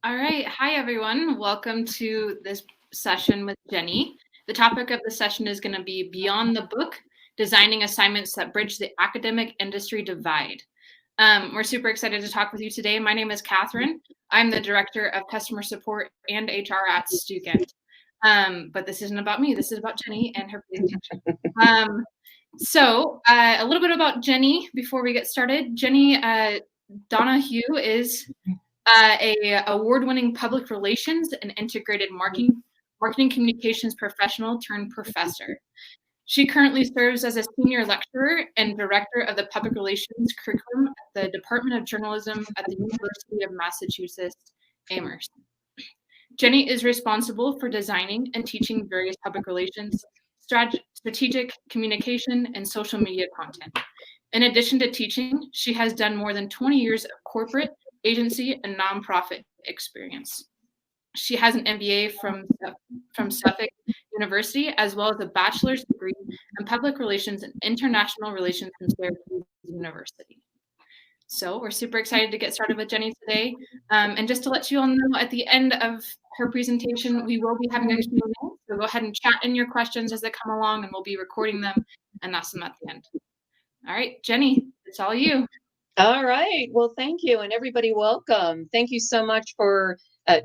All right. Hi, everyone. Welcome to this session with Jennie. The topic of the session is going to be Beyond the Book, Designing Assignments that Bridge the Academic Industry Divide. We're super excited to talk with you today. My name is Catherine. I'm the Director of Customer Support and HR at Stugent. But this isn't about me. This is about Jennie and her presentation. A little bit about Jennie before we get started. Jennie Donohue is a award-winning public relations and integrated marketing communications professional turned professor. She currently serves as a senior lecturer and director of the public relations curriculum at the Department of Journalism at the University of Massachusetts Amherst. Jennie is responsible for designing and teaching various public relations, strategic communication, and social media content. In addition to teaching, she has done more than 20 years of corporate, agency, and nonprofit experience. She has an MBA from Suffolk University, as well as a bachelor's degree in public relations and international relations from Syracuse University. So we're super excited to get started with Jennie today. And just to let you all know, at the end of her presentation, we will be having a Q&A. So go ahead and chat in your questions as they come along, and we'll be recording them and ask them at the end. All right, Jennie, it's all you. All right. Well, thank you. And everybody, welcome. Thank you so much for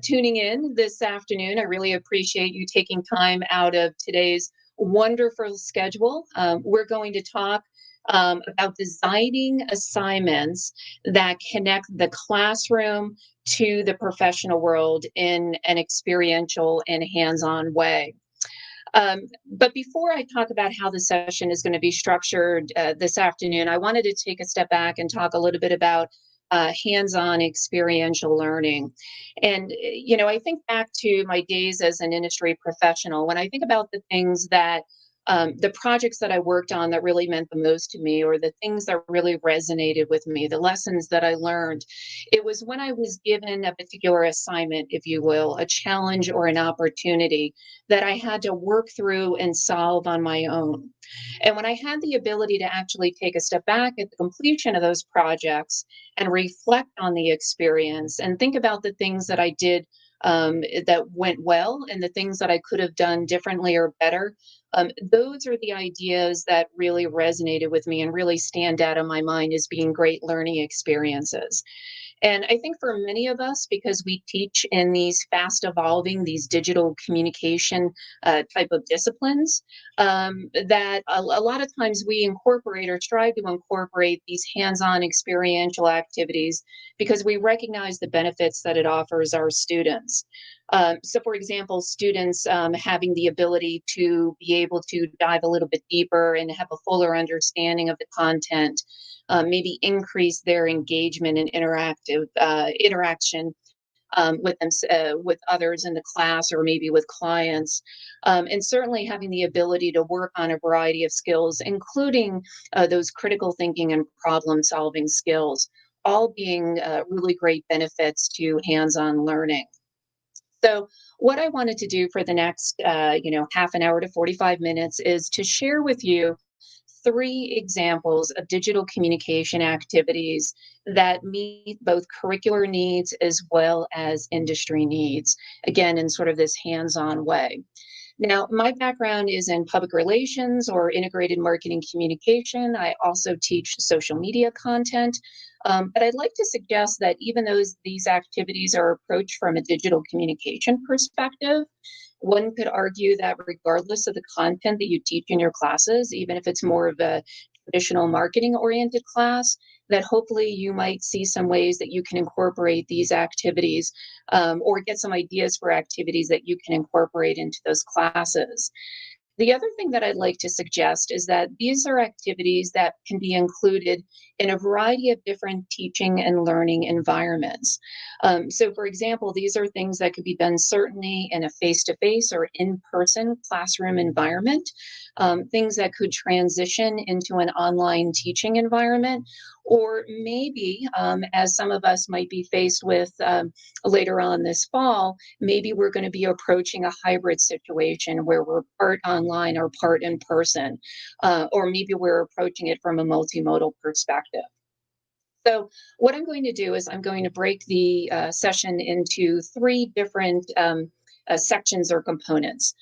tuning in this afternoon. I really appreciate you taking time out of today's wonderful schedule. We're going to talk about designing assignments that connect the classroom to the professional world in an experiential and hands-on way. But before I talk about how the session is going to be structured this afternoon, I wanted to take a step back and talk a little bit about hands-on experiential learning. And, I think back to my days as an industry professional. When I think about the things that the projects that I worked on that really meant the most to me, or the things that really resonated with me, the lessons that I learned, it was when I was given a particular assignment, if you will, a challenge or an opportunity that I had to work through and solve on my own. And when I had the ability to actually take a step back at the completion of those projects and reflect on the experience and think about the things that I did that went well and the things that I could have done differently or better. Those are the ideas that really resonated with me and really stand out in my mind as being great learning experiences. And I think for many of us, because we teach in these fast evolving, these digital communication type of disciplines, that a lot of times we incorporate or try to incorporate these hands on experiential activities because we recognize the benefits that it offers our students. So, for example, students having the ability to be able to dive a little bit deeper and have a fuller understanding of the content, maybe increase their engagement and interaction with others in the class or maybe with clients, and certainly having the ability to work on a variety of skills, including those critical thinking and problem solving skills, all being really great benefits to hands-on learning. So what I wanted to do for the next, half an hour to 45 minutes is to share with you three examples of digital communication activities that meet both curricular needs as well as industry needs, again, in sort of this hands-on way. Now, my background is in public relations or integrated marketing communication. I also teach social media content. But I'd like to suggest that even though these activities are approached from a digital communication perspective, one could argue that regardless of the content that you teach in your classes, even if it's more of a traditional marketing oriented class, that hopefully you might see some ways that you can incorporate these activities, or get some ideas for activities that you can incorporate into those classes. The other thing that I'd like to suggest is that these are activities that can be included in a variety of different teaching and learning environments. So, for example, these are things that could be done certainly in a face-to-face or in-person classroom environment, things that could transition into an online teaching environment, or maybe, as some of us might be faced with later on this fall, maybe we're going to be approaching a hybrid situation where we're part online or part in person, or maybe we're approaching it from a multimodal perspective. So what I'm going to do is I'm going to break the session into three different sections or components.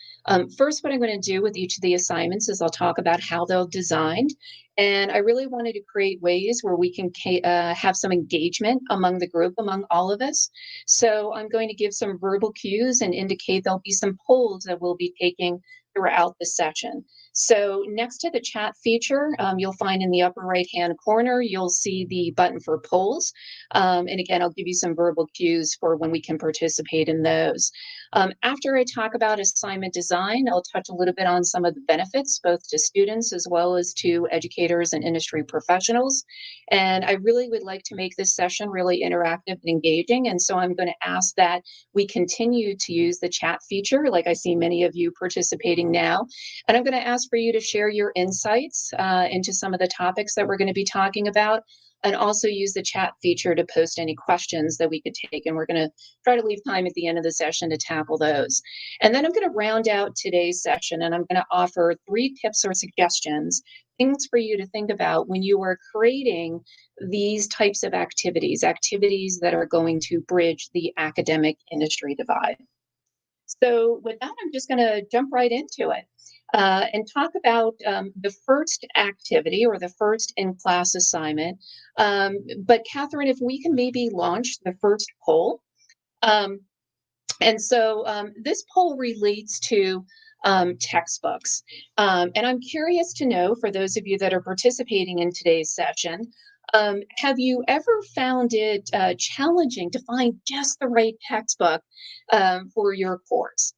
First, what I'm going to do with each of the assignments is I'll talk about how they're designed. And I really wanted to create ways where we can have some engagement among the group, among all of us. So I'm going to give some verbal cues and indicate there'll be some polls that we'll be taking throughout the session. So next to the chat feature, you'll find in the upper right-hand corner, you'll see the button for polls. And again, I'll give you some verbal cues for when we can participate in those. After I talk about assignment design, I'll touch a little bit on some of the benefits, both to students as well as to educators and industry professionals. And I really would like to make this session really interactive and engaging. And so I'm going to ask that we continue to use the chat feature, like I see many of you participating now. And I'm going to ask for you to share your insights into some of the topics that we're going to be talking about, and also use the chat feature to post any questions that we could take. And we're going to try to leave time at the end of the session to tackle those. And then I'm going to round out today's session, and I'm going to offer 3 tips or suggestions, things for you to think about when you are creating these types of activities, activities that are going to bridge the academic industry divide. So with that, I'm just going to jump right into it and talk about the first activity or the first in-class assignment. But Catherine, if we can maybe launch the first poll. And so this poll relates to textbooks. And I'm curious to know, for those of you that are participating in today's session, have you ever found it challenging to find just the right textbook for your course?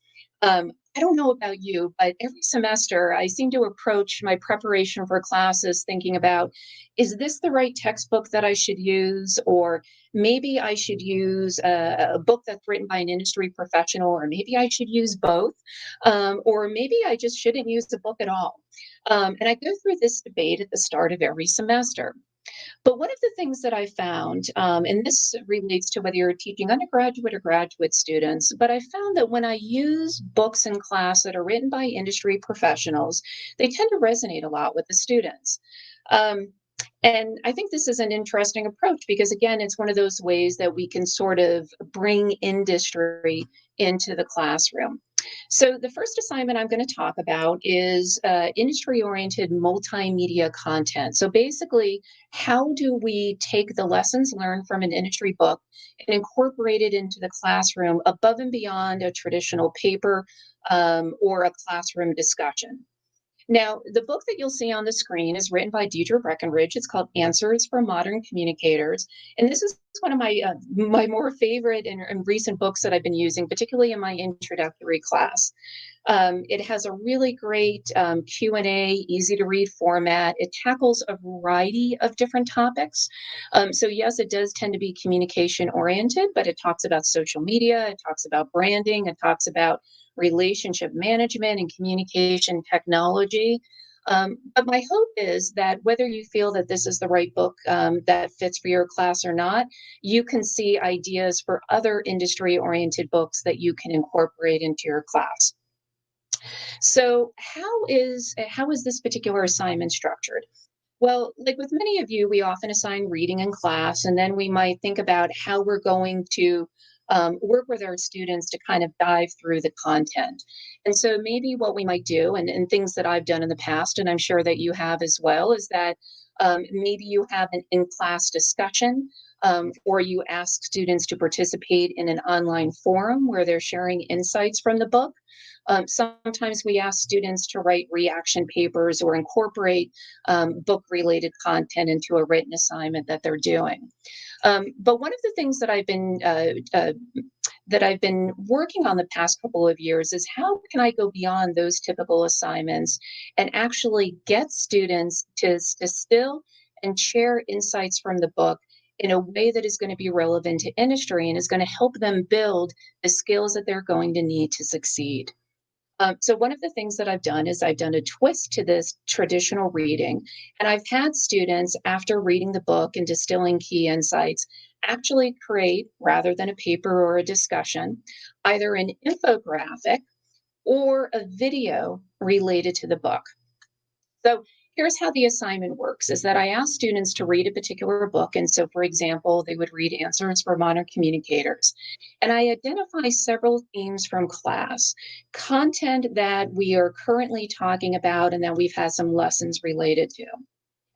I don't know about you, but every semester I seem to approach my preparation for classes thinking about, is this the right textbook that I should use? Or maybe I should use a book that's written by an industry professional, or maybe I should use both, or maybe I just shouldn't use the book at all. And I go through this debate at the start of every semester. But one of the things that I found, and this relates to whether you're teaching undergraduate or graduate students, but I found that when I use books in class that are written by industry professionals, they tend to resonate a lot with the students. Um, and I think this is an interesting approach because, again, it's one of those ways that we can sort of bring industry into the classroom. So the first assignment I'm going to talk about is industry-oriented multimedia content. So basically, how do we take the lessons learned from an industry book and incorporate it into the classroom above and beyond a traditional paper or a classroom discussion? Now, the book that you'll see on the screen is written by Deidre Breckenridge. It's called Answers for Modern Communicators. And this is one of my more favorite and recent books that I've been using, particularly in my introductory class. It has a really great Q&A, easy to read format. It tackles a variety of different topics. So yes, it does tend to be communication oriented, but it talks about social media, it talks about branding, it talks about relationship management and communication technology. But my hope is that whether you feel that this is the right book that fits for your class or not, you can see ideas for other industry-oriented books that you can incorporate into your class. So how is this particular assignment structured? Well, like with many of you, we often assign reading in class, and then we might think about how we're going to work with our students to kind of dive through the content. And so maybe what we might do, and things that I've done in the past, and I'm sure that you have as well, is that maybe you have an in-class discussion, or you ask students to participate in an online forum where they're sharing insights from the book. Sometimes we ask students to write reaction papers or incorporate book-related content into a written assignment that they're doing. But one of the things that I've been working on the past couple of years is how can I go beyond those typical assignments and actually get students to distill and share insights from the book in a way that is going to be relevant to industry and is going to help them build the skills that they're going to need to succeed. So one of the things that I've done is I've done a twist to this traditional reading. And I've had students, after reading the book and distilling key insights, actually create, rather than a paper or a discussion, either an infographic or a video related to the book. So here's how the assignment works is that I ask students to read a particular book. And so, for example, they would read Answers for Modern Communicators. And I identify several themes from class, content that we are currently talking about and that we've had some lessons related to.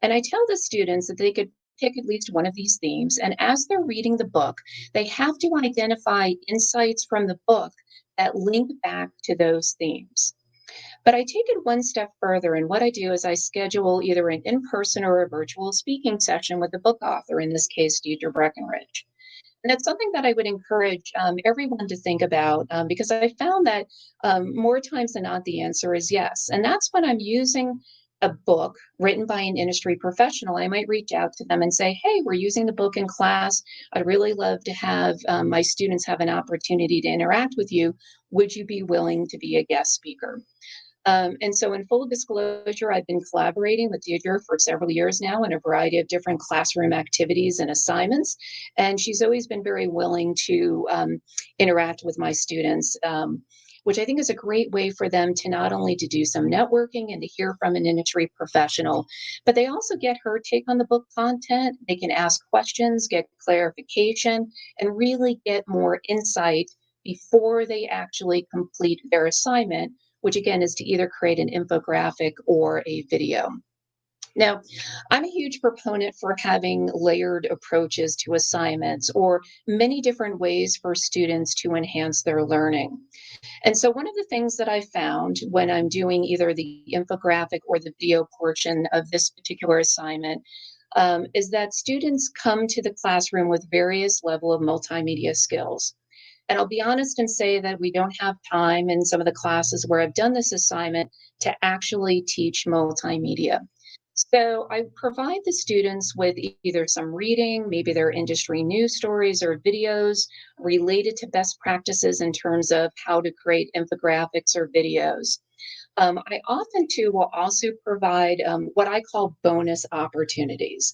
And I tell the students that they could pick at least one of these themes. And as they're reading the book, they have to identify insights from the book that link back to those themes. But I take it one step further, and what I do is I schedule either an in-person or a virtual speaking session with the book author, in this case, Deidre Breckenridge. And that's something that I would encourage everyone to think about because I found that more times than not, the answer is yes. And that's when I'm using a book written by an industry professional. I might reach out to them and say, hey, we're using the book in class. I'd really love to have my students have an opportunity to interact with you. Would you be willing to be a guest speaker? And so, in full disclosure, I've been collaborating with Deidre for several years now in a variety of different classroom activities and assignments. And she's always been very willing to interact with my students, which I think is a great way for them to not only to do some networking and to hear from an industry professional, but they also get her take on the book content. They can ask questions, get clarification, and really get more insight before they actually complete their assignment, which again is to either create an infographic or a video. Now, I'm a huge proponent for having layered approaches to assignments or many different ways for students to enhance their learning. And so, one of the things that I found when I'm doing either the infographic or the video portion of this particular assignment is that students come to the classroom with various level of multimedia skills. And I'll be honest and say that we don't have time in some of the classes where I've done this assignment to actually teach multimedia. So I provide the students with either some reading, maybe their industry news stories or videos related to best practices in terms of how to create infographics or videos. I often too will also provide what I call bonus opportunities.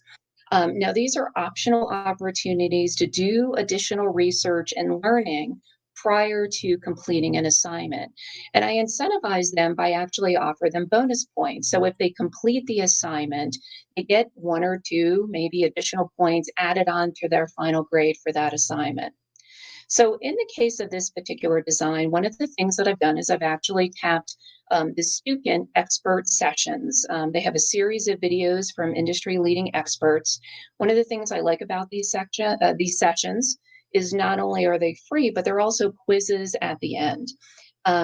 Now, these are optional opportunities to do additional research and learning prior to completing an assignment. And I incentivize them by actually offer them bonus points. So if they complete the assignment, they get one or two, maybe additional points added on to their final grade for that assignment. So in the case of this particular design, one of the things that I've done is I've actually tapped the student expert sessions. They have a series of videos from industry leading experts. One of the things I like about these sessions is not only are they free, but they're also quizzes at the end.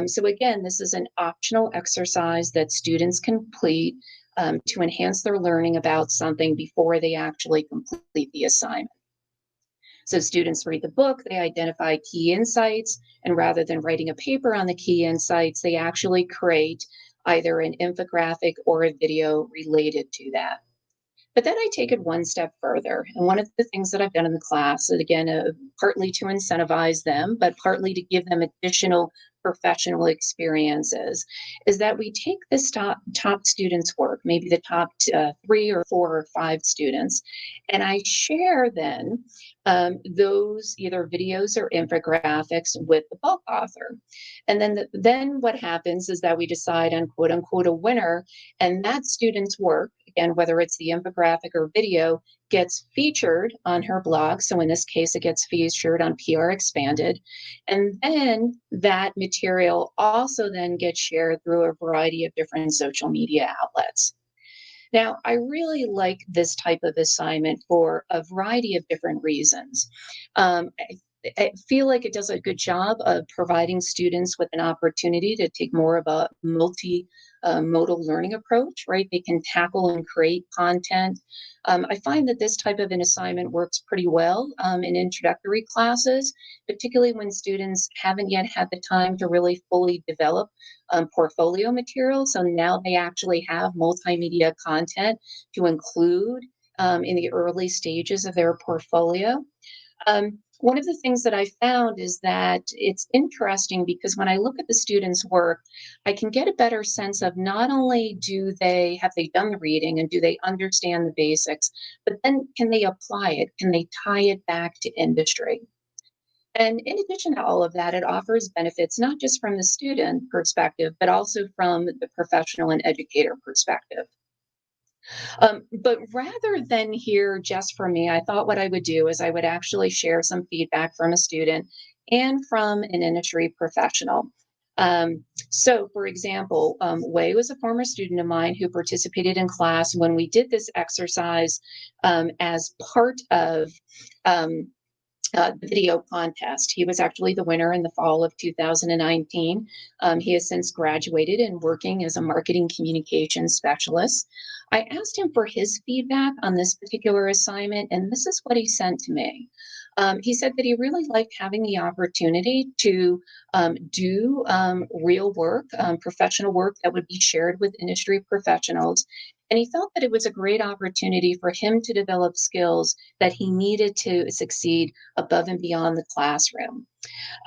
So again, this is an optional exercise that students complete to enhance their learning about something before they actually complete the assignment. So students read the book, they identify key insights, and rather than writing a paper on the key insights, they actually create either an infographic or a video related to that. But then I take it one step further. And one of the things that I've done in the class, and again, partly to incentivize them, but partly to give them additional professional experiences, is that we take this top students' work, maybe the top 3 or 4 or 5 students, and I share then those either videos or infographics with the book author. And then what happens is that we decide on quote unquote a winner, and that student's work, again, whether it's the infographic or video, gets featured on her blog. So in this case, it gets featured on PR Expanded. And then that material also then gets shared through a variety of different social media outlets. Now, I really like this type of assignment for a variety of different reasons. I feel like it does a good job of providing students with an opportunity to take more of a modal learning approach, right? They can tackle and create content. I find that this type of an assignment works pretty well in introductory classes, particularly when students haven't yet had the time to really fully develop portfolio material. So now they actually have multimedia content to include in the early stages of their portfolio. One of the things that I found is that it's interesting because when I look at the students' work, I can get a better sense of not only have they done the reading and do they understand the basics, but then can they apply it? Can they tie it back to industry? And in addition to all of that, it offers benefits not just from the student perspective, but also from the professional and educator perspective. But rather than hear just from me, I thought what I would do is I would actually share some feedback from a student and from an industry professional. So, for example, Wei was a former student of mine who participated in class when we did this exercise as part of um, the video contest. He was actually the winner in the fall of 2019. He has since graduated and working as a marketing communications specialist. I asked him for his feedback on this particular assignment, and this is what he sent to me. He said that he really liked having the opportunity to do real work, professional work that would be shared with industry professionals. And he felt that it was a great opportunity for him to develop skills that he needed to succeed above and beyond the classroom.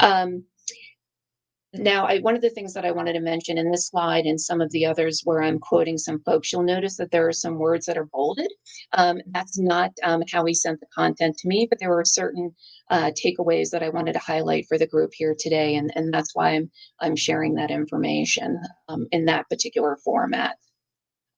Um, Now, one of the things that I wanted to mention in this slide and some of the others where I'm quoting some folks, you'll notice that there are some words that are bolded. That's not how he sent the content to me, but there were certain takeaways that I wanted to highlight for the group here today, and that's why I'm sharing that information in that particular format.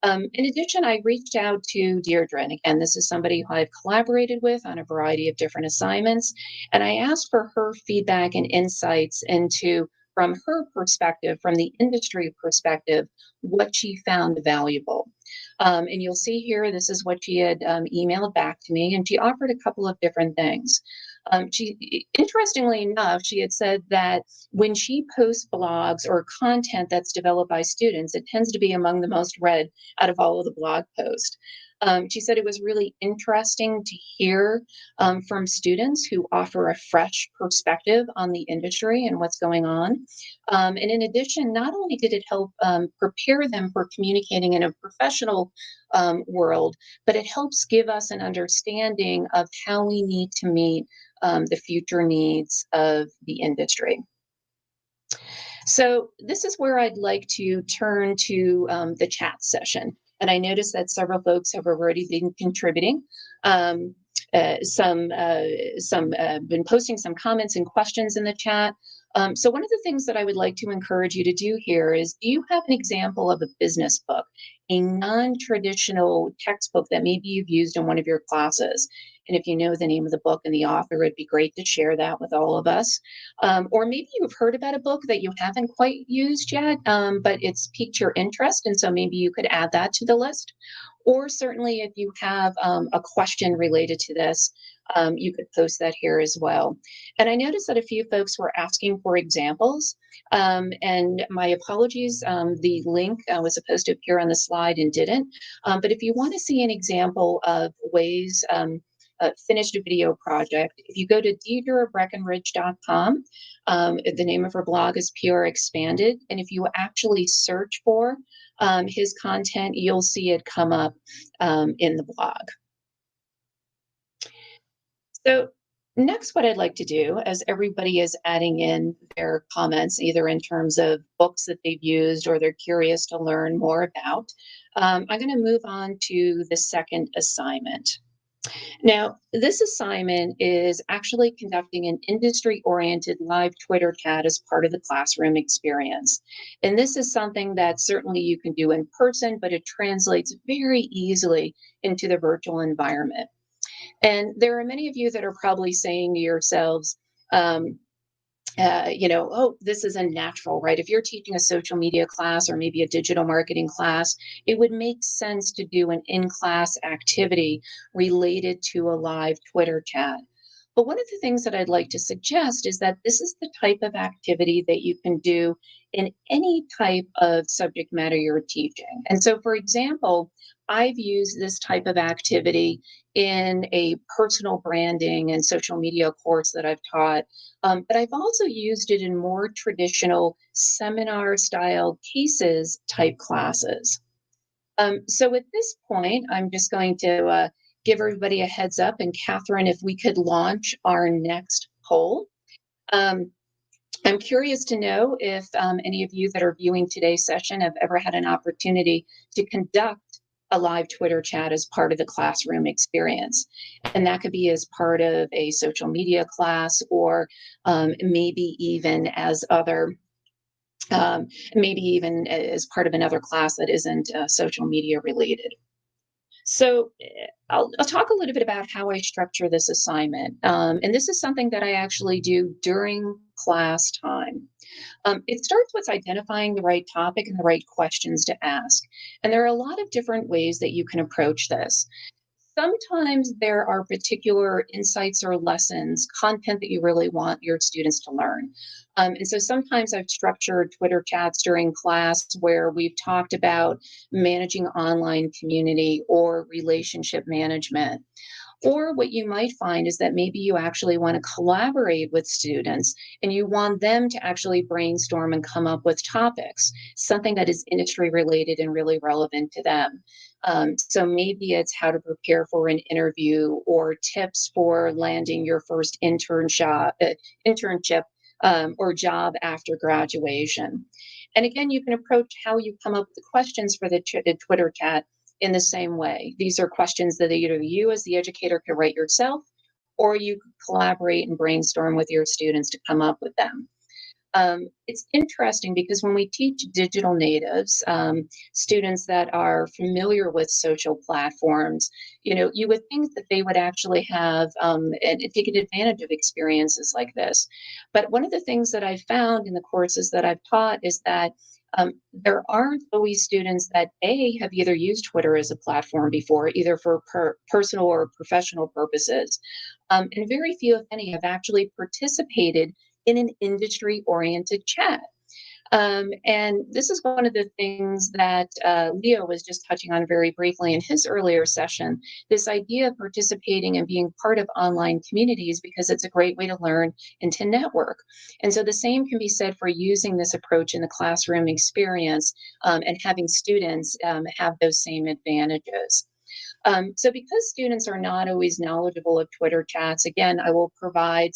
In addition, I reached out to Deirdre, and again, this is somebody who I've collaborated with on a variety of different assignments, and I asked for her feedback and insights into, from her perspective, from the industry perspective, what she found valuable. And you'll see here, this is what she had emailed back to me, and she offered a couple of different things. Interestingly enough, she had said that when she posts blogs or content that's developed by students, it tends to be among the most read out of all of the blog posts. She said it was really interesting to hear from students who offer a fresh perspective on the industry and what's going on. And in addition, not only did it help prepare them for communicating in a professional world, but it helps give us an understanding of how we need to meet the future needs of the industry. So this is where I'd like to turn to the chat session. And I noticed that several folks have already been contributing. Some been posting some comments and questions in the chat. So one of the things that I would like to encourage you to do here is, do you have an example of a business book, a non-traditional textbook that maybe you've used in one of your classes? And if you know the name of the book and the author, it'd be great to share that with all of us. Or maybe you've heard about a book that you haven't quite used yet, but it's piqued your interest, and so maybe you could add that to the list. Or certainly if you have a question related to this, you could post that here as well. And I noticed that a few folks were asking for examples. And my apologies, the link was supposed to appear on the slide and didn't. But if you want to see an example of ways finished a video project, if you go to DeirdreBreckenridge.com, the name of her blog is PR Expanded. And if you actually search for his content, you'll see it come up in the blog. So next, what I'd like to do, as everybody is adding in their comments, either in terms of books that they've used or they're curious to learn more about, I'm going to move on to the second assignment. Now, this assignment is actually conducting an industry-oriented live Twitter chat as part of the classroom experience. And this is something that certainly you can do in person, but it translates very easily into the virtual environment. And there are many of you that are probably saying to yourselves, oh, this is unnatural, right? If you're teaching a social media class or maybe a digital marketing class, it would make sense to do an in-class activity related to a live Twitter chat. But one of the things that I'd like to suggest is that this is the type of activity that you can do in any type of subject matter you're teaching. And so, for example, I've used this type of activity in a personal branding and social media course that I've taught. But I've also used it in more traditional seminar style cases type classes. So at this point, I'm just going to give everybody a heads up. And Catherine, if we could launch our next poll. I'm curious to know if any of you that are viewing today's session have ever had an opportunity to conduct a live Twitter chat as part of the classroom experience. And that could be as part of a social media class, or maybe even as maybe even as part of another class that isn't social media related. So I'll talk a little bit about how I structure this assignment. And this is something that I actually do during class time. It starts with identifying the right topic and the right questions to ask. And there are a lot of different ways that you can approach this. Sometimes there are particular insights or lessons, content that you really want your students to learn. And so sometimes I've structured Twitter chats during class where we've talked about managing online community or relationship management. Or what you might find is that maybe you actually want to collaborate with students and you want them to actually brainstorm and come up with topics, something that is industry related and really relevant to them. So maybe it's how to prepare for an interview or tips for landing your first internship or job after graduation. And again, you can approach how you come up with the questions for the Twitter chat in the same way. These are questions that either you as the educator can write yourself, or you could collaborate and brainstorm with your students to come up with them. It's interesting because when we teach digital natives, students that are familiar with social platforms, you would think that they would actually have and taken advantage of experiences like this. But one of the things that I found in the courses that I've taught is that there aren't always students that have either used Twitter as a platform before, either for personal or professional purposes, and very few, if any, have actually participated in an industry oriented chat. And this is one of the things that Leo was just touching on very briefly in his earlier session, this idea of participating and being part of online communities because it's a great way to learn and to network. And so the same can be said for using this approach in the classroom experience and having students have those same advantages. So because students are not always knowledgeable of Twitter chats, again, I will provide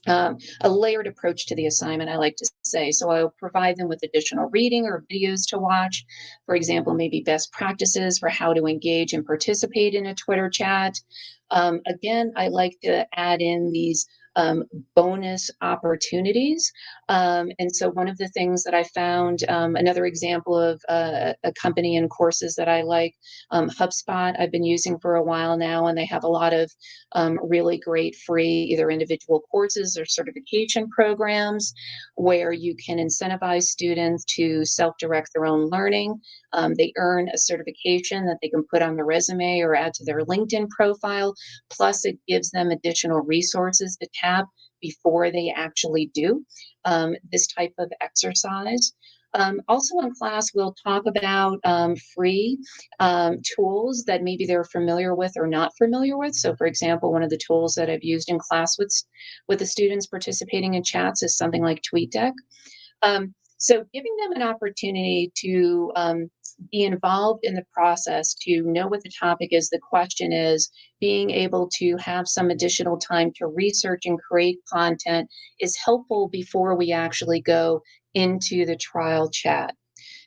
a layered approach to the assignment, I like to say. So I'll provide them with additional reading or videos to watch. For example, maybe best practices for how to engage and participate in a Twitter chat. Again, I like to add in these bonus opportunities. And so one of the things that I found, another example of a company and courses that I like, HubSpot, I've been using for a while now, and they have a lot of really great free either individual courses or certification programs where you can incentivize students to self-direct their own learning. They earn a certification that they can put on their resume or add to their LinkedIn profile. Plus, it gives them additional resources to tap before they actually do this type of exercise. Also in class, we'll talk about free tools that maybe they're familiar with or not familiar with. So for example, one of the tools that I've used in class with the students participating in chats is something like TweetDeck. So giving them an opportunity to be involved in the process, to know what the topic is, the question is, being able to have some additional time to research and create content is helpful before we actually go into the trial chat.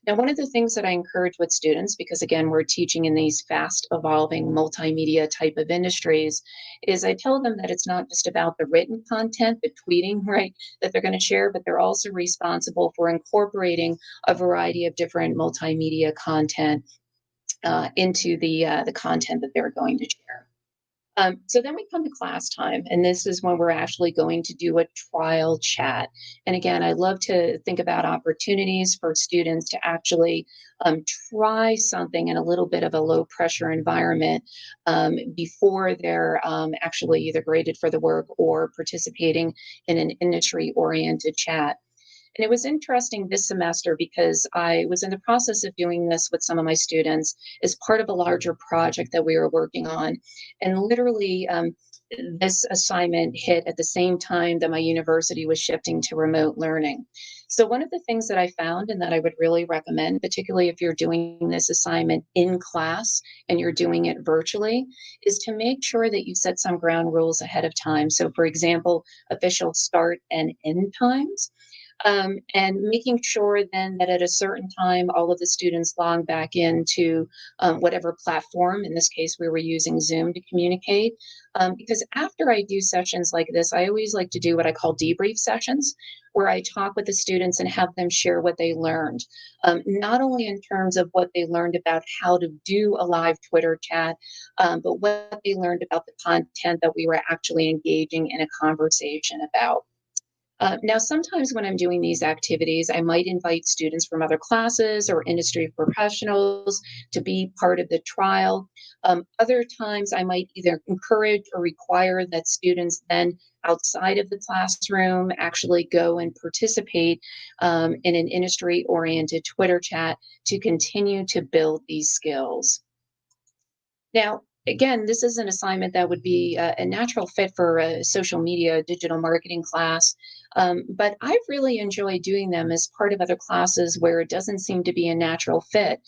Now, one of the things that I encourage with students, because again, we're teaching in these fast evolving multimedia type of industries, is I tell them that it's not just about the written content, the tweeting, right, that they're going to share, but they're also responsible for incorporating a variety of different multimedia content into the content that they're going to share. So then we come to class time, and this is when we're actually going to do a trial chat. And again, I love to think about opportunities for students to actually try something in a little bit of a low pressure environment before they're actually either graded for the work or participating in an industry oriented chat. And it was interesting this semester because I was in the process of doing this with some of my students as part of a larger project that we were working on. And literally, this assignment hit at the same time that my university was shifting to remote learning. So, one of the things that I found and that I would really recommend, particularly if you're doing this assignment in class and you're doing it virtually, is to make sure that you set some ground rules ahead of time. So, for example, official start and end times. And making sure then that at a certain time, all of the students log back into whatever platform. In this case, we were using Zoom to communicate. Because after I do sessions like this, I always like to do what I call debrief sessions, where I talk with the students and have them share what they learned, not only in terms of what they learned about how to do a live Twitter chat, but what they learned about the content that we were actually engaging in a conversation about. Now, sometimes when I'm doing these activities, I might invite students from other classes or industry professionals to be part of the trial. Other times, I might either encourage or require that students then outside of the classroom actually go and participate in an industry oriented Twitter chat to continue to build these skills. Now, again, this is an assignment that would be a natural fit for a social media digital marketing class. But I've really enjoyed doing them as part of other classes where it doesn't seem to be a natural fit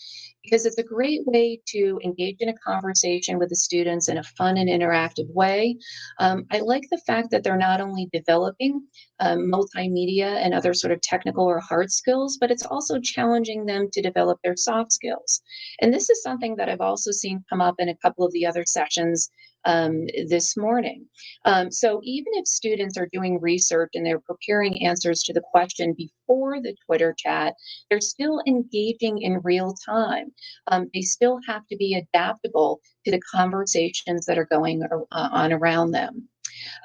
because it's a great way to engage in a conversation with the students in a fun and interactive way. I like the fact that they're not only developing multimedia and other sort of technical or hard skills, but it's also challenging them to develop their soft skills. And this is something that I've also seen come up in a couple of the other sessions this morning. So even if students are doing research and they're preparing answers to the question before the Twitter chat, they're still engaging in real time. They still have to be adaptable to the conversations that are going on around them.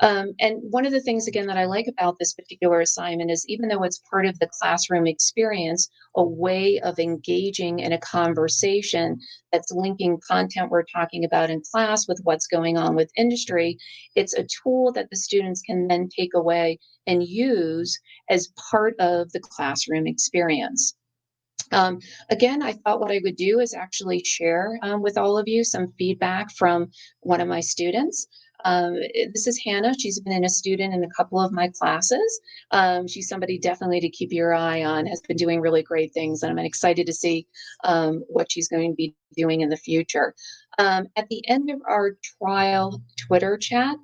And one of the things, again, that I like about this particular assignment is even though it's part of the classroom experience, a way of engaging in a conversation that's linking content we're talking about in class with what's going on with industry, it's a tool that the students can then take away and use as part of the classroom experience. Um, Again, I thought what I would do is actually share with all of you some feedback from one of my students. This is Hannah. She's been a student in a couple of my classes. She's somebody definitely to keep your eye on, has been doing really great things, and I'm excited to see what she's going to be doing in the future. At the end of our trial Twitter chat,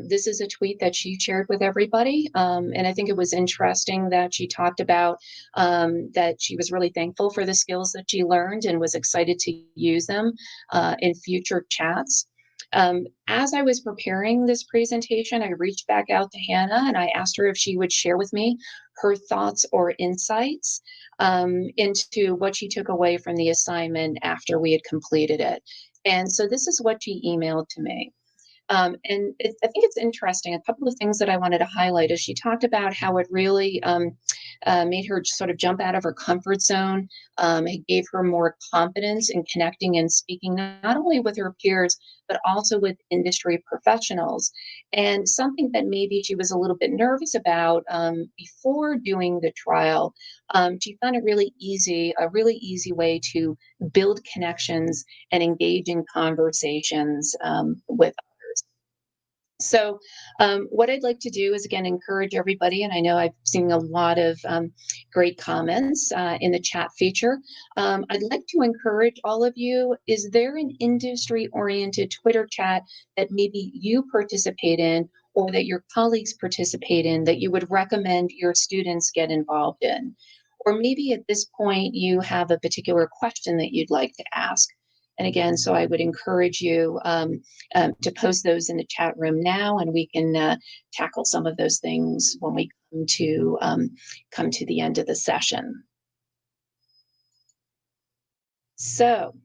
this is a tweet that she shared with everybody. And I think it was interesting that she talked about that she was really thankful for the skills that she learned and was excited to use them in future chats. As I was preparing this presentation, I reached back out to Hannah and I asked her if she would share with me her thoughts or insights into what she took away from the assignment after we had completed it. And so this is what she emailed to me. I think it's interesting. A couple of things that I wanted to highlight is she talked about how it really made her sort of jump out of her comfort zone. It gave her more confidence in connecting and speaking not only with her peers, but also with industry professionals. And something that maybe she was a little bit nervous about before doing the trial, she found it really easy, a really easy way to build connections and engage in conversations with others. So, what I'd like to do is again encourage everybody, and I know I've seen a lot of great comments in the chat feature. I'd like to encourage all of you. Is there an industry oriented Twitter chat that maybe you participate in or that your colleagues participate in that you would recommend your students get involved in? Or maybe at this point you have a particular question that you'd like to ask. And again, so I would encourage you to post those in the chat room now, and we can tackle some of those things when we come to the end of the session. So,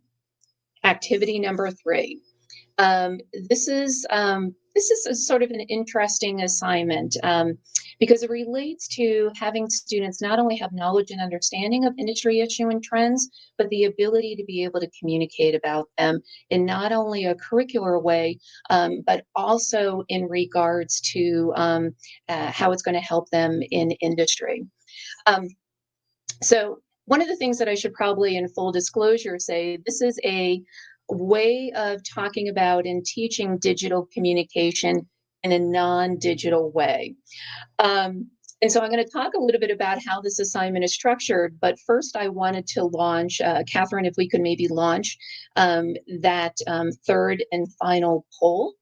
activity number 3. Um, this is this is a sort of an interesting assignment because it relates to having students not only have knowledge and understanding of industry issue and trends, but the ability to be able to communicate about them in not only a curricular way, but also in regards to how it's going to help them in industry. Um, so one of the things that I should probably in full disclosure say, this is a way of talking about and teaching digital communication in a non-digital way. Um, And so I'm going to talk a little bit about how this assignment is structured. But first, I wanted to launch, Catherine, if we could maybe launch that third and final poll,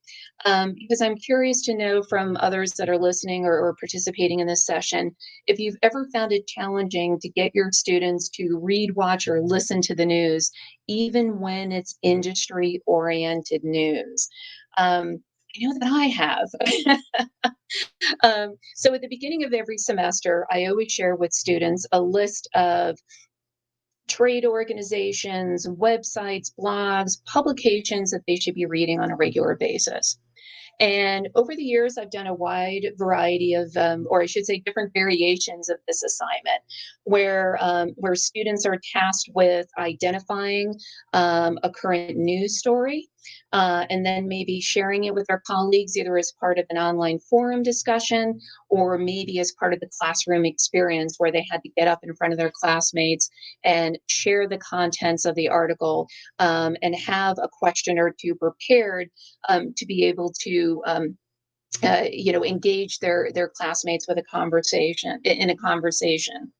because I'm curious to know from others that are listening or participating in this session, if you've ever found it challenging to get your students to read, watch, or listen to the news, even when it's industry-oriented news. I know that I have. So at the beginning of every semester, I always share with students a list of trade organizations, websites, blogs, publications that they should be reading on a regular basis. And over the years, I've done a wide variety of, or I should say, different variations of this assignment, where students are tasked with identifying a current news story, and then maybe sharing it with their colleagues, either as part of an online forum discussion or maybe as part of the classroom experience, where they had to get up in front of their classmates and share the contents of the article, and have a question or two prepared to be able to engage their classmates with a conversation in a conversation.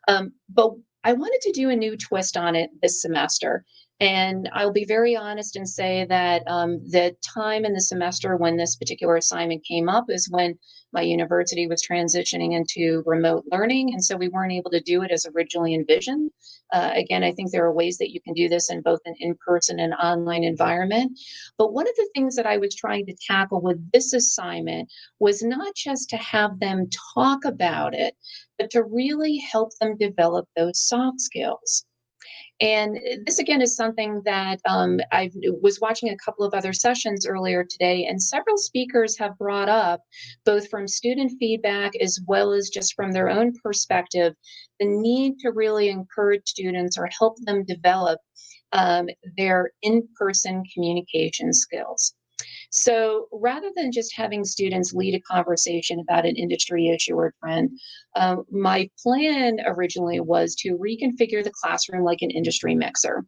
But I wanted to do a new twist on it this semester. And I'll be very honest and say that the time in the semester when this particular assignment came up is when my university was transitioning into remote learning. And so we weren't able to do it as originally envisioned. Again, I think there are ways that you can do this in both an in-person and online environment. But one of the things that I was trying to tackle with this assignment was not just to have them talk about it, but to really help them develop those soft skills. And this again is something that I was watching a couple of other sessions earlier today, and several speakers have brought up, both from student feedback as well as just from their own perspective, the need to really encourage students or help them develop their in-person communication skills. So rather than just having students lead a conversation about an industry issue or trend, my plan originally was to reconfigure the classroom like an industry mixer.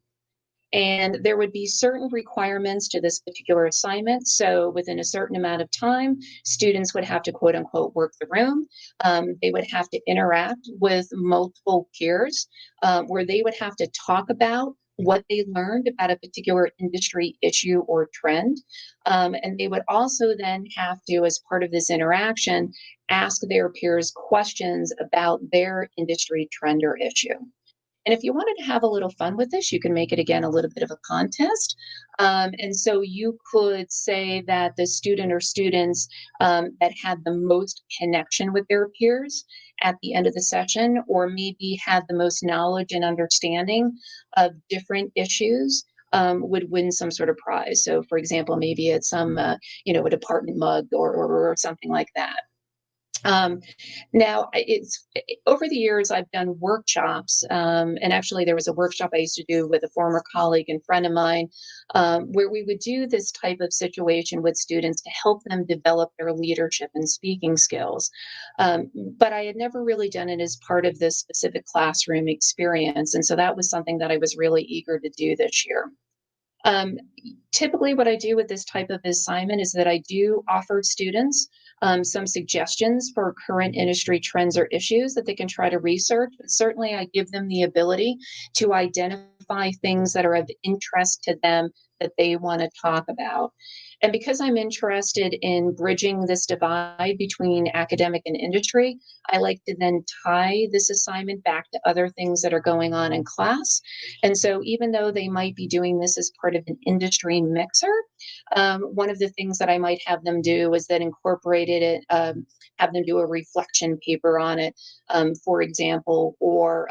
And there would be certain requirements to this particular assignment. So within a certain amount of time, students would have to quote unquote work the room. They would have to interact with multiple peers, where they would have to talk about what they learned about a particular industry issue or trend. And they would also then have to, as part of this interaction, ask their peers questions about their industry trend or issue. And if you wanted to have a little fun with this, you can make it again a little bit of a contest. And so you could say that the student or students that had the most connection with their peers at the end of the session, or maybe had the most knowledge and understanding of different issues, would win some sort of prize. So, for example, maybe it's some, a department mug or something like that. Now, over the years, I've done workshops, and actually, there was a workshop I used to do with a former colleague and friend of mine, where we would do this type of situation with students to help them develop their leadership and speaking skills. But I had never really done it as part of this specific classroom experience, and so that was something that I was really eager to do this year. Um, Typically, what I do with this type of assignment is that I do offer students some suggestions for current industry trends or issues that they can try to research. But certainly, I give them the ability to identify things that are of interest to them that they want to talk about. And because I'm interested in bridging this divide between academic and industry, I like to then tie this assignment back to other things that are going on in class. And so, even though they might be doing this as part of an industry mixer, one of the things that I might have them do is that incorporated it, have them do a reflection paper on it, for example, or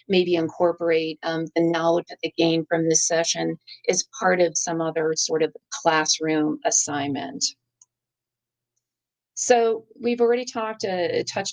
maybe incorporate the knowledge that they gain from this session as part of some other sort of classroom assignment. So we've already touched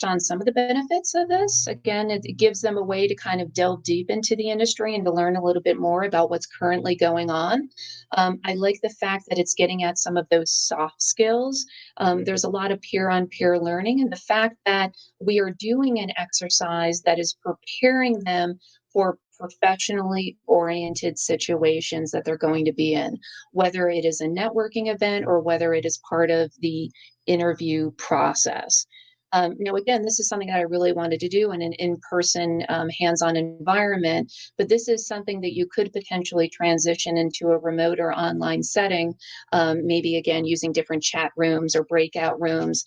on some of the benefits of this. Again, it gives them a way to kind of delve deep into the industry and to learn a little bit more about what's currently going on. I like the fact that it's getting at some of those soft skills. There's a lot of peer-on-peer learning, and the fact that we are doing an exercise that is preparing them for professionally oriented situations that they're going to be in, whether it is a networking event or whether it is part of the interview process. Now, again, this is something that I really wanted to do in an in-person, hands-on environment, but this is something that you could potentially transition into a remote or online setting, maybe again using different chat rooms or breakout rooms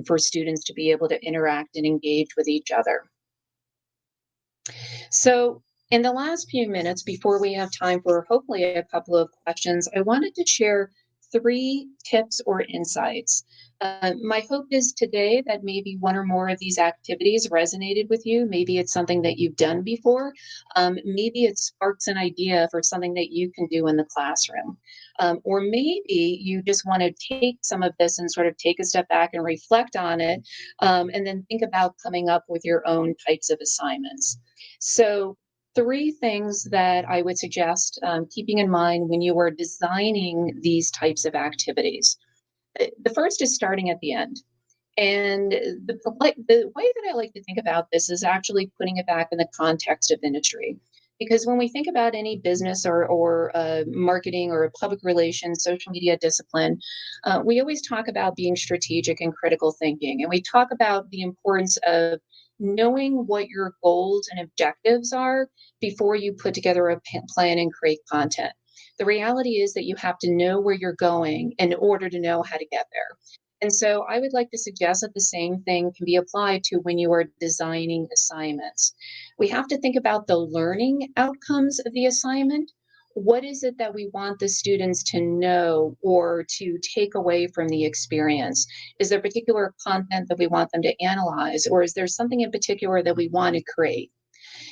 for students to be able to interact and engage with each other. So, in the last few minutes before we have time for hopefully a couple of questions, I wanted to share three tips or insights. My hope is today that maybe one or more of these activities resonated with you. Maybe it's something that you've done before. Maybe it sparks an idea for something that you can do in the classroom. Or maybe you just want to take some of this and sort of take a step back and reflect on it, and then think about coming up with your own types of assignments. So, three things that I would suggest keeping in mind when you are designing these types of activities. The first is starting at the end. And the way that I like to think about this is actually putting it back in the context of industry. Because when we think about any business or marketing or public relations, social media discipline, we always talk about being strategic and critical thinking. And we talk about the importance of knowing what your goals and objectives are before you put together a plan and create content. The reality is that you have to know where you're going in order to know how to get there. And so I would like to suggest that the same thing can be applied to when you are designing assignments. We have to think about the learning outcomes of the assignment. What is it that we want the students to know or to take away from the experience? Is there particular content that we want them to analyze, or is there something in particular that we want to create?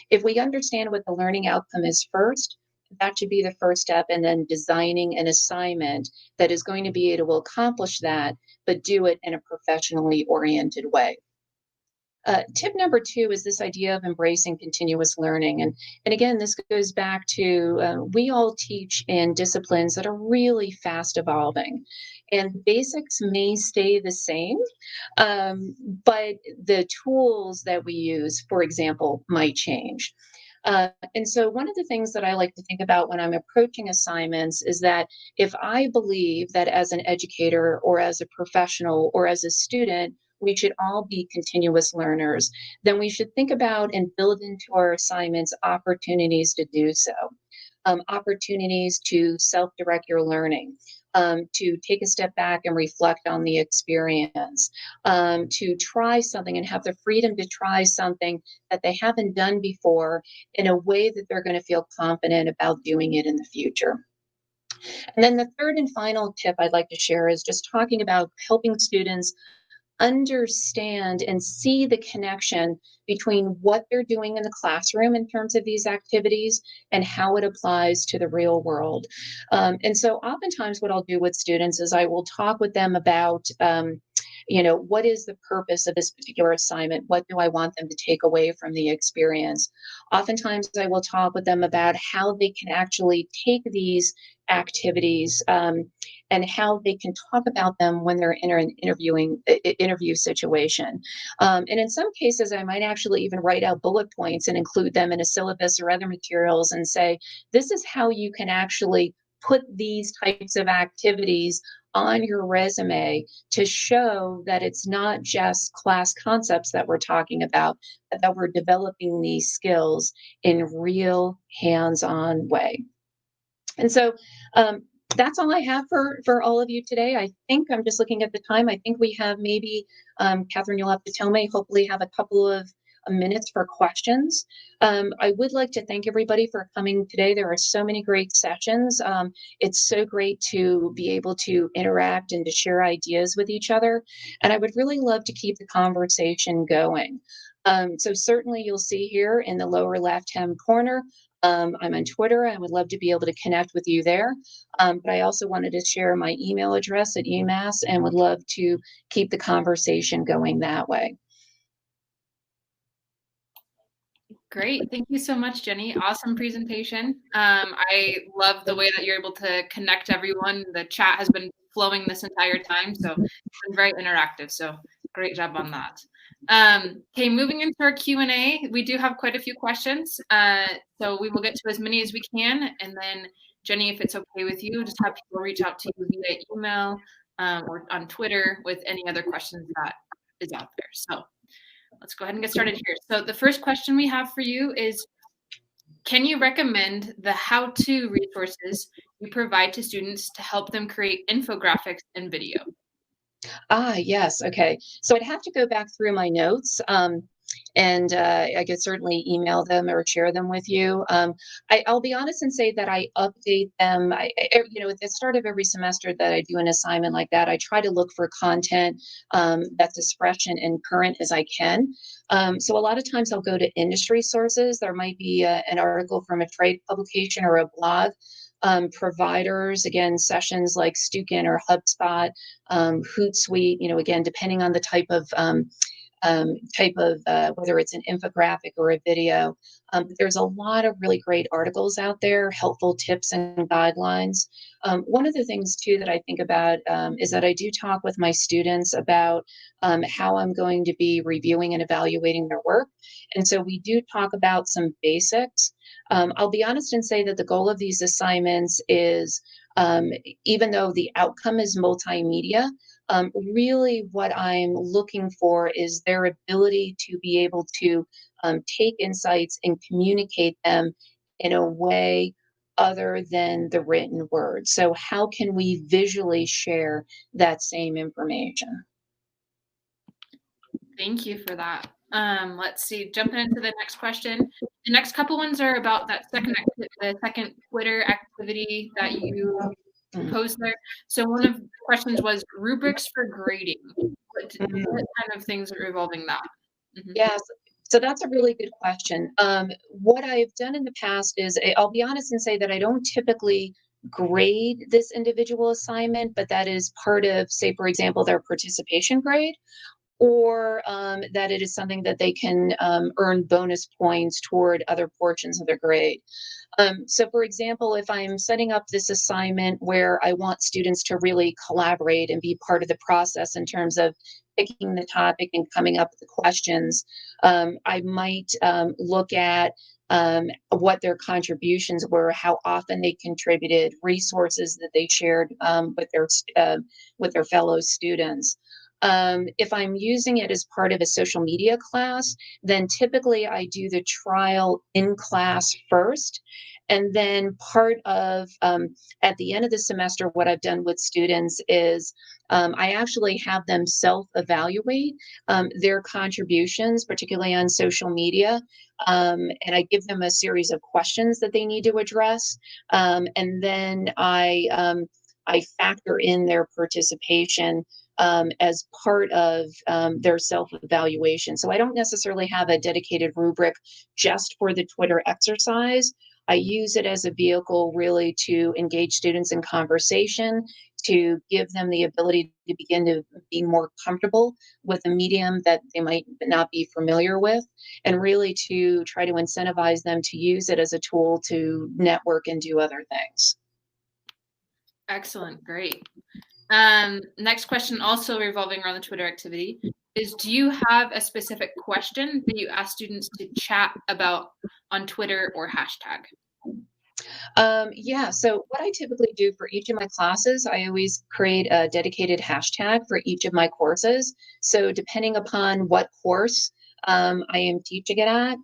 If we understand what the learning outcome is first, that should be the first step, and then designing an assignment that is going to be able to accomplish that, but do it in a professionally oriented way. Tip number two is this idea of embracing continuous learning. And again, this goes back to we all teach in disciplines that are really fast evolving. And basics may stay the same, but the tools that we use, for example, might change. And so, one of the things that I like to think about when I'm approaching assignments is that if I believe that as an educator or as a professional or as a student, we should all be continuous learners, then we should think about and build into our assignments opportunities to do so, opportunities to self direct your learning. To take a step back and reflect on the experience, to try something and have the freedom to try something that they haven't done before in a way that they're going to feel confident about doing it in the future. And then the third and final tip I'd like to share is just talking about helping students understand and see the connection between what they're doing in the classroom in terms of these activities and how it applies to the real world. And so oftentimes what I'll do with students is I will talk with them about what is the purpose of this particular assignment? What do I want them to take away from the experience? Oftentimes, I will talk with them about how they can actually take these activities and how they can talk about them when they're in an interview situation. And in some cases, I might actually even write out bullet points and include them in a syllabus or other materials and say, this is how you can actually put these types of activities on your resume to show that it's not just class concepts that we're talking about, but that we're developing these skills in real hands-on way. And so that's all I have for all of you today. I think I'm just looking at the time. I think we have maybe, Catherine, you'll have to tell me, hopefully have a couple of minutes for questions. I would like to thank everybody for coming today. There are so many great sessions. It's so great to be able to interact and to share ideas with each other. And I would really love to keep the conversation going. So certainly you'll see here in the lower left-hand corner, I'm on Twitter. I would love to be able to connect with you there. But I also wanted to share my email address at UMass and would love to keep the conversation going that way. Great. Thank you so much, Jennie. Awesome presentation. I love the way that you're able to connect everyone. The chat has been flowing this entire time, so it's been very interactive. So great job on that. Okay, moving into our Q&A, we do have quite a few questions. So we will get to as many as we can. And then, Jennie, if it's okay with you, just have people reach out to you via email or on Twitter with any other questions that is out there. So let's go ahead and get started here. So the first question we have for you is, can you recommend the how-to resources you provide to students to help them create infographics and video? Yes. Okay. So I'd have to go back through my notes, and I could certainly email them or share them with you. I'll be honest and say that I update them. At the start of every semester that I do an assignment like that, I try to look for content that's as fresh and current as I can. So a lot of times I'll go to industry sources. There might be an article from a trade publication or a blog. Providers, again, sessions like Stukin or HubSpot, Hootsuite, again, depending on the type of whether it's an infographic or a video. There's a lot of really great articles out there, helpful tips and guidelines. One of the things too that I think about is that I do talk with my students about how I'm going to be reviewing and evaluating their work. And so we do talk about some basics. I'll be honest and say that the goal of these assignments is, even though the outcome is multimedia, really what I'm looking for is their ability to be able to take insights and communicate them in a way other than the written word. So how can we visually share that same information? Thank you for that. Let's see, jumping into the next question. The next couple ones are about the second Twitter activity that you proposed there. So one of the questions was rubrics for grading. What kind of things are involving that? Yes. So that's a really good question. What I've done in the past is I'll be honest and say that I don't typically grade this individual assignment, but that is part of, say, for example, their participation grade, or that it is something that they can earn bonus points toward other portions of their grade. So, for example, if I'm setting up this assignment where I want students to really collaborate and be part of the process in terms of picking the topic and coming up with the questions, I might look at what their contributions were, how often they contributed, resources that they shared with their fellow students. If I'm using it as part of a social media class, then typically I do the trial in class first. And then at the end of the semester, what I've done with students is I actually have them self-evaluate their contributions, particularly on social media. And I give them a series of questions that they need to address. And then I factor in their participation as part of their self-evaluation. So I don't necessarily have a dedicated rubric just for the Twitter exercise. I use it as a vehicle really to engage students in conversation, to give them the ability to begin to be more comfortable with a medium that they might not be familiar with, and really to try to incentivize them to use it as a tool to network and do other things. Excellent, great. Next question, also revolving around the Twitter activity, is do you have a specific question that you ask students to chat about on Twitter or hashtag? Yeah, so what I typically do for each of my classes, I always create a dedicated hashtag for each of my courses. So depending upon what course I am teaching it at,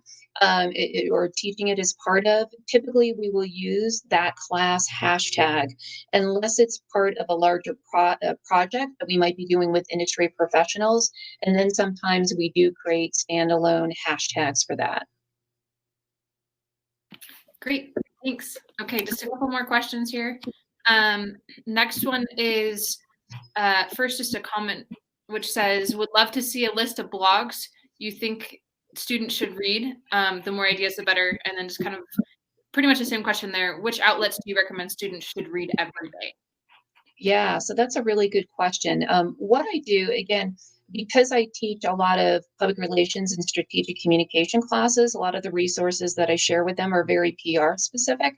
or teaching it as part of, typically we will use that class hashtag unless it's part of a larger project that we might be doing with industry professionals. And then sometimes we do create standalone hashtags for that. Great, thanks. Okay, just a couple more questions here. Next one is first just a comment which says, would love to see a list of blogs you think students should read. The more ideas, the better. And then just kind of pretty much the same question there. Which outlets do you recommend students should read every day? Yeah, so that's a really good question. What I do, again, because I teach a lot of public relations and strategic communication classes, a lot of the resources that I share with them are very PR specific.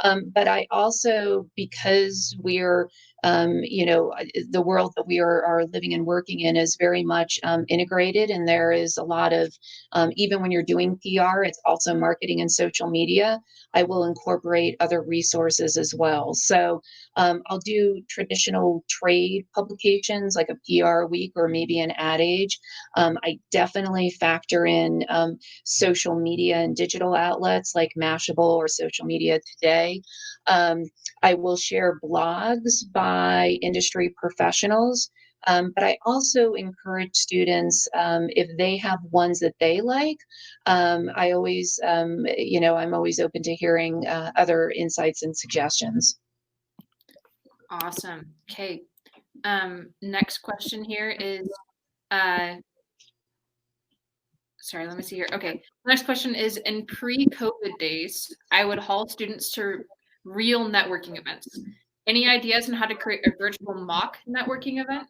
But I also, because we're the world that we are living and working in is very much integrated, and there is a lot of, even when you're doing PR, it's also marketing and social media. I will incorporate other resources as well. So I'll do traditional trade publications like a PR week or maybe an ad age. I definitely factor in social media and digital outlets like Mashable or Social Media Today. I will share blogs by industry professionals. But I also encourage students, if they have ones that they like, I always, I'm always open to hearing other insights and suggestions. Awesome. Okay. Next question here is, uh, sorry, let me see here. Okay. Next question is, in pre-COVID days, I would haul students to real networking events. Any ideas on how to create a virtual mock networking event?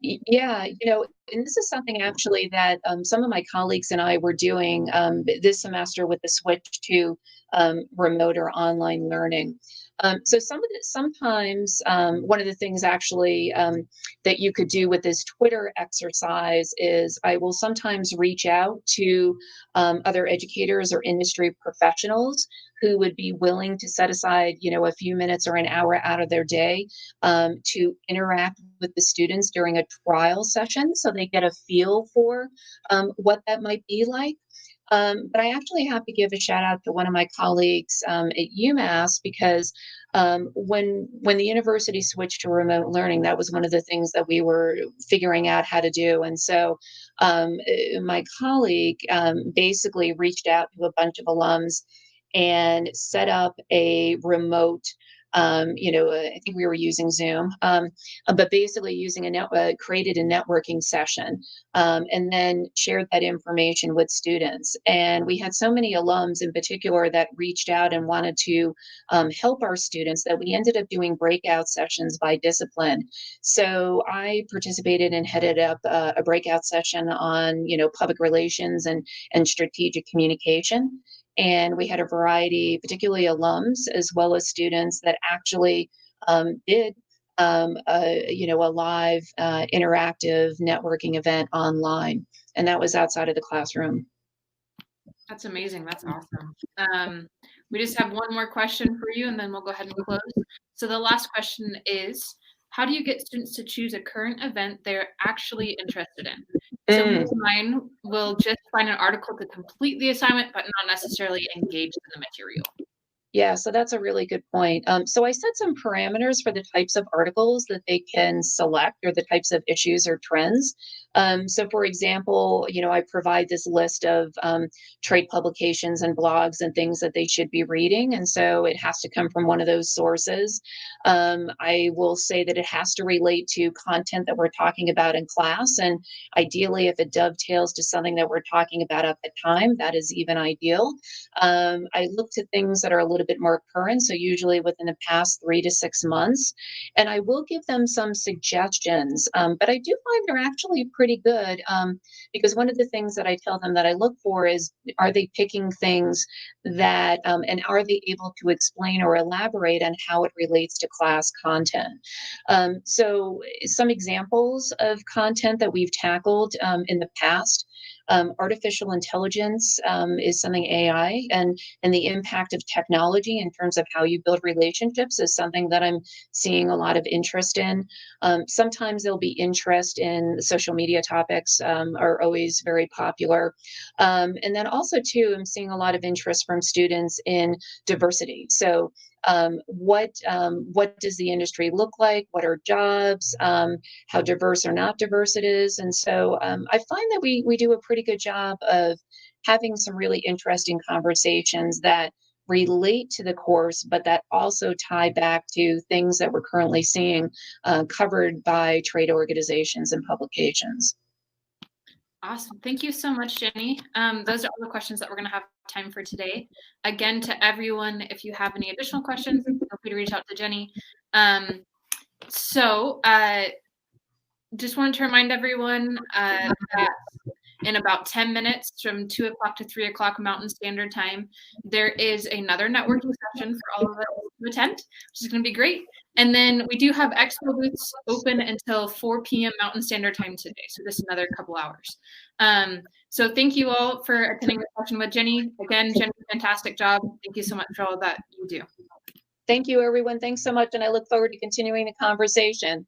Yeah, and this is something actually that some of my colleagues and I were doing this semester with the switch to remote or online learning. So sometimes one of the things actually that you could do with this Twitter exercise is I will sometimes reach out to other educators or industry professionals who would be willing to set aside, a few minutes or an hour out of their day to interact with the students during a trial session so they get a feel for what that might be like. But I actually have to give a shout out to one of my colleagues at UMass because when the university switched to remote learning, that was one of the things that we were figuring out how to do. And so my colleague basically reached out to a bunch of alums and set up a remote, I think we were using Zoom, but basically using created a networking session, and then shared that information with students. And we had so many alums in particular that reached out and wanted to help our students that we ended up doing breakout sessions by discipline. So I participated and headed up a breakout session on, public relations and strategic communication. And we had a variety, particularly alums, as well as students that actually did a live interactive networking event online. And that was outside of the classroom. That's amazing. That's awesome. We just have one more question for you, and then we'll go ahead and close. So the last question is, how do you get students to choose a current event they're actually interested in? So mine will just find an article to complete the assignment, but not necessarily engage in the material. Yeah, so that's a really good point. So I set some parameters for the types of articles that they can select or the types of issues or trends. So for example, I provide this list of trade publications and blogs and things that they should be reading. And so it has to come from one of those sources. I will say that it has to relate to content that we're talking about in class. And ideally, if it dovetails to something that we're talking about at the time, that is even ideal. I look to things that are a little bit more current, so usually within the past 3 to 6 months, and I will give them some suggestions. But I do find they're actually pretty good because one of the things that I tell them that I look for is, are they picking things that, and are they able to explain or elaborate on how it relates to class content? So some examples of content that we've tackled in the past. Artificial intelligence is something AI and the impact of technology in terms of how you build relationships is something that I'm seeing a lot of interest in. Sometimes there'll be interest in social media topics are always very popular. And then also too, I'm seeing a lot of interest from students in diversity. So what does the industry look like? What are jobs? How diverse or not diverse it is? And so I find that we do a pretty good job of having some really interesting conversations that relate to the course, but that also tie back to things that we're currently seeing covered by trade organizations and publications. Awesome. Thank you so much, Jenny. Those are all the questions that we're going to have time for today. Again, to everyone, if you have any additional questions, feel free to reach out to Jenny. Just wanted to remind everyone that in about 10 minutes from 2 o'clock to 3 o'clock Mountain Standard Time, there is another networking session for all of us to attend, which is going to be great. And then we do have expo booths open until 4 p.m. Mountain Standard Time today, so just another couple hours. So thank you all for attending the session with Jennie. Again, Jennie, fantastic job. Thank you so much for all that you do. Thank you, everyone. Thanks so much, and I look forward to continuing the conversation.